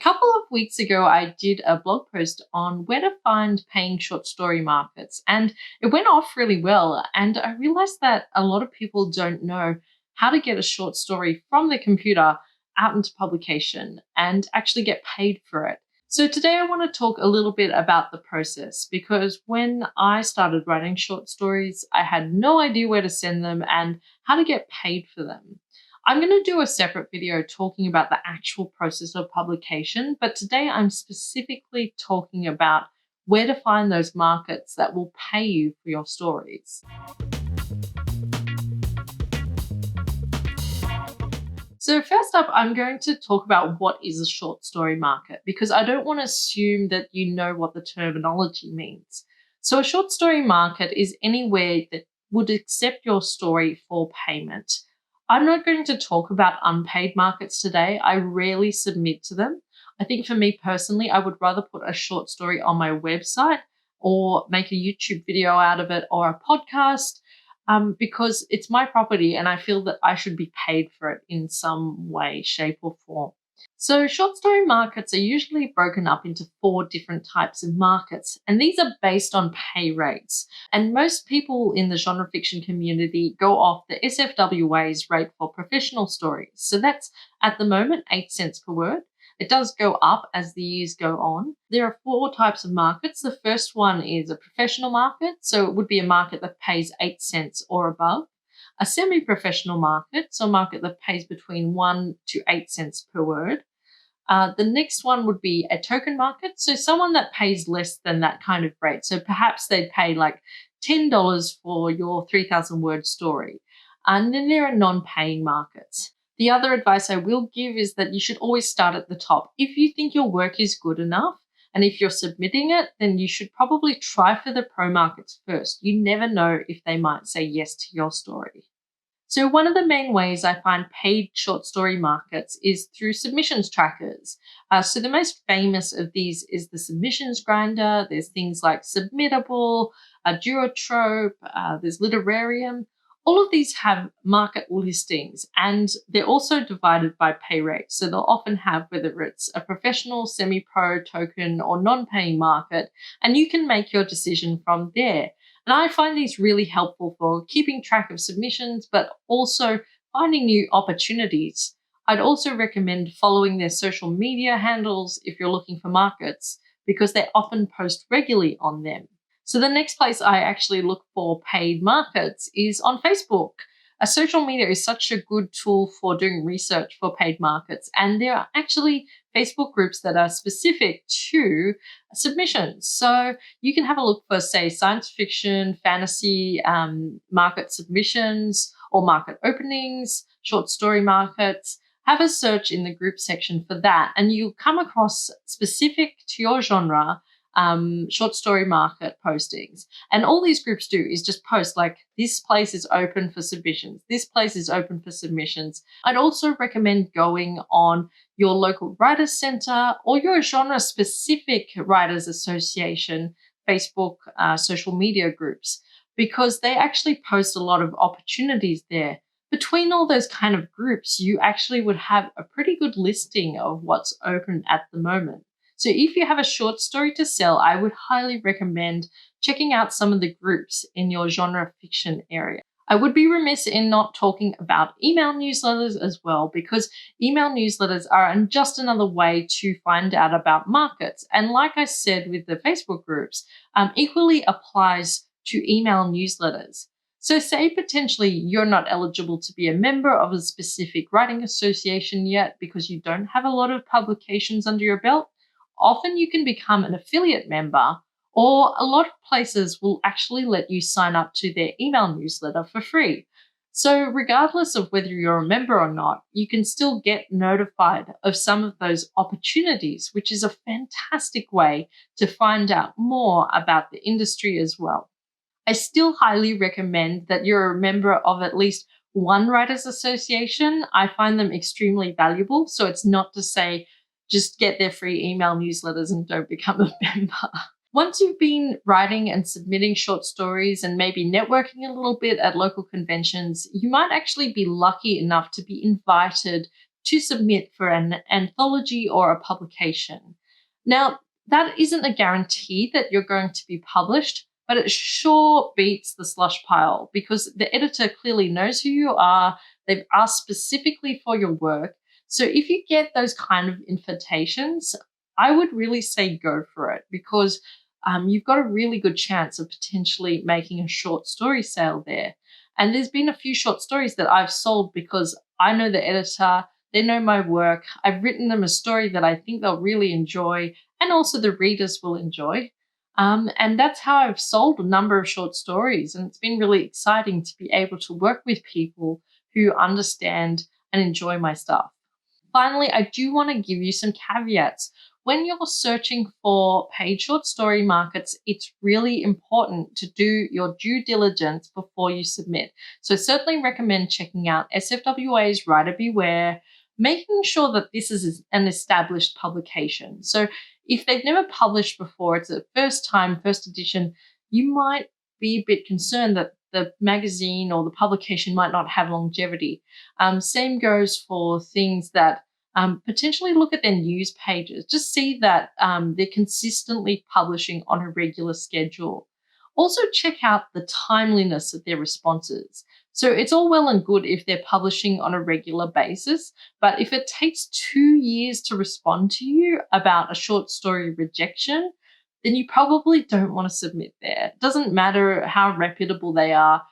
couple of weeks ago, I did a blog post on where to find paying short story markets, and it went off really well. And I realized that a lot of people don't know how to get a short story from the computer out into publication and actually get paid for it. So today I want to talk a little bit about the process because when I started writing short stories, I had no idea where to send them and how to get paid for them. I'm going to do a separate video talking about the actual process of publication, but today I'm specifically talking about where to find those markets that will pay you for your stories. So first up, I'm going to talk about what is a short story market because I don't want to assume that you know what the terminology means. So a short story market is anywhere that would accept your story for payment. I'm not going to talk about unpaid markets today. I rarely submit to them. I think for me personally, I would rather put a short story on my website or make a YouTube video out of it or a podcast. Because it's my property and I feel that I should be paid for it in some way, shape, or form. So short story markets are usually broken up into 4 different types of markets, and these are based on pay rates. And most people in the genre fiction community go off the SFWA's rate for professional stories. So that's at the moment 8 cents per word. It does go up as the years go on. There are 4 types of markets. The first one is a professional market. So it would be a market that pays 8 cents or above. A semi-professional market, so a market that pays between 1 to 8 cents per word. The next one would be a token market. So someone that pays less than that kind of rate. So perhaps they'd pay like $10 for your 3,000 word story. And then there are non-paying markets. The other advice I will give is that you should always start at the top. If you think your work is good enough, and if you're submitting it, then you should probably try for the pro markets first. You never know if they might say yes to your story. So one of the main ways I find paid short story markets is through submissions trackers. So the most famous of these is the submissions grinder. There's things like Submittable, Duotrope, there's Literarium. All of these have market listings and they're also divided by pay rate. So they'll often have whether it's a professional, semi-pro, token, or non-paying market, and you can make your decision from there. And I find these really helpful for keeping track of submissions, but also finding new opportunities. I'd also recommend following their social media handles if you're looking for markets, because they often post regularly on them. So the next place I actually look for paid markets is on Facebook. Social media is such a good tool for doing research for paid markets. And there are actually Facebook groups that are specific to submissions. So you can have a look for, say, science fiction, fantasy market submissions or market openings, short story markets. Have a search in the group section for that. And you'll come across specific to your genre short story market postings. And all these groups do is just post like, this place is open for submissions. This place is open for submissions. I'd also recommend going on your local writers center or your genre specific writers association Facebook social media groups, because they actually post a lot of opportunities there. Between all those kind of groups, you actually would have a pretty good listing of what's open at the moment. So if you have a short story to sell, I would highly recommend checking out some of the groups in your genre fiction area. I would be remiss in not talking about email newsletters as well, because email newsletters are just another way to find out about markets. And like I said with the Facebook groups, equally applies to email newsletters. So say potentially you're not eligible to be a member of a specific writing association yet because you don't have a lot of publications under your belt. Often you can become an affiliate member, or a lot of places will actually let you sign up to their email newsletter for free. So regardless of whether you're a member or not, you can still get notified of some of those opportunities, which is a fantastic way to find out more about the industry as well. I still highly recommend that you're a member of at least one writers association. I find them extremely valuable. So it's not to say just get their free email newsletters and don't become a member. Once you've been writing and submitting short stories and maybe networking a little bit at local conventions, you might actually be lucky enough to be invited to submit for an anthology or a publication. Now, that isn't a guarantee that you're going to be published, but it sure beats the slush pile because the editor clearly knows who you are. They've asked specifically for your work. So if you get those kind of invitations, I would really say go for it because you've got a really good chance of potentially making a short story sale there. And there's been a few short stories that I've sold because I know the editor, they know my work, I've written them a story that I think they'll really enjoy, and also the readers will enjoy. And that's how I've sold a number of short stories. And it's been really exciting to be able to work with people who understand and enjoy my stuff. Finally, I do want to give you some caveats. When you're searching for paid short story markets, it's really important to do your due diligence before you submit. So certainly recommend checking out SFWA's Writer Beware, making sure that this is an established publication. So if they've never published before, it's a first time, first edition, you might be a bit concerned that the magazine or the publication might not have longevity. Same goes for things that potentially look at their news pages. Just see that they're consistently publishing on a regular schedule. Also, check out the timeliness of their responses. So it's all well and good if they're publishing on a regular basis, but if it takes 2 years to respond to you about a short story rejection, then you probably don't want to submit there. It doesn't matter how reputable they are.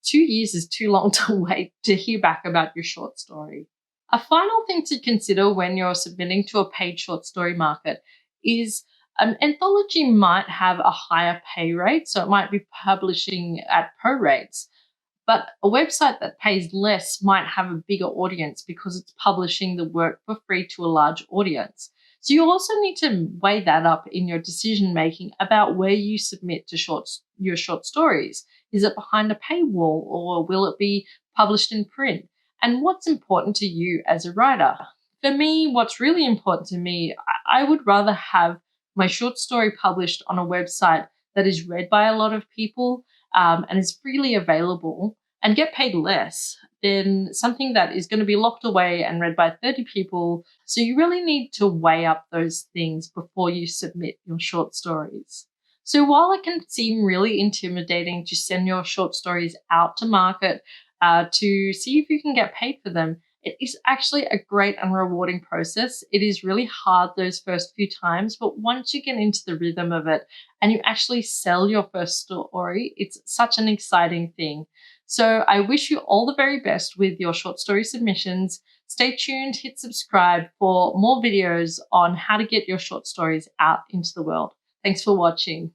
2 years is too long to wait to hear back about your short story. A final thing to consider when you're submitting to a paid short story market is an anthology might have a higher pay rate, so it might be publishing at pro rates. But a website that pays less might have a bigger audience because it's publishing the work for free to a large audience. So you also need to weigh that up in your decision making about where you submit to your short stories. Is it behind a paywall or will it be published in print? And what's important to you as a writer? For me, what's really important to me, I would rather have my short story published on a website that is read by a lot of people and is freely available and get paid less than something that is going to be locked away and read by 30 people. So you really need to weigh up those things before you submit your short stories. So while it can seem really intimidating to send your short stories out to market to see if you can get paid for them, it is actually a great and rewarding process. It is really hard those first few times, but once you get into the rhythm of it and you actually sell your first story, it's such an exciting thing. So I wish you all the very best with your short story submissions. Stay tuned, hit subscribe for more videos on how to get your short stories out into the world. Thanks for watching.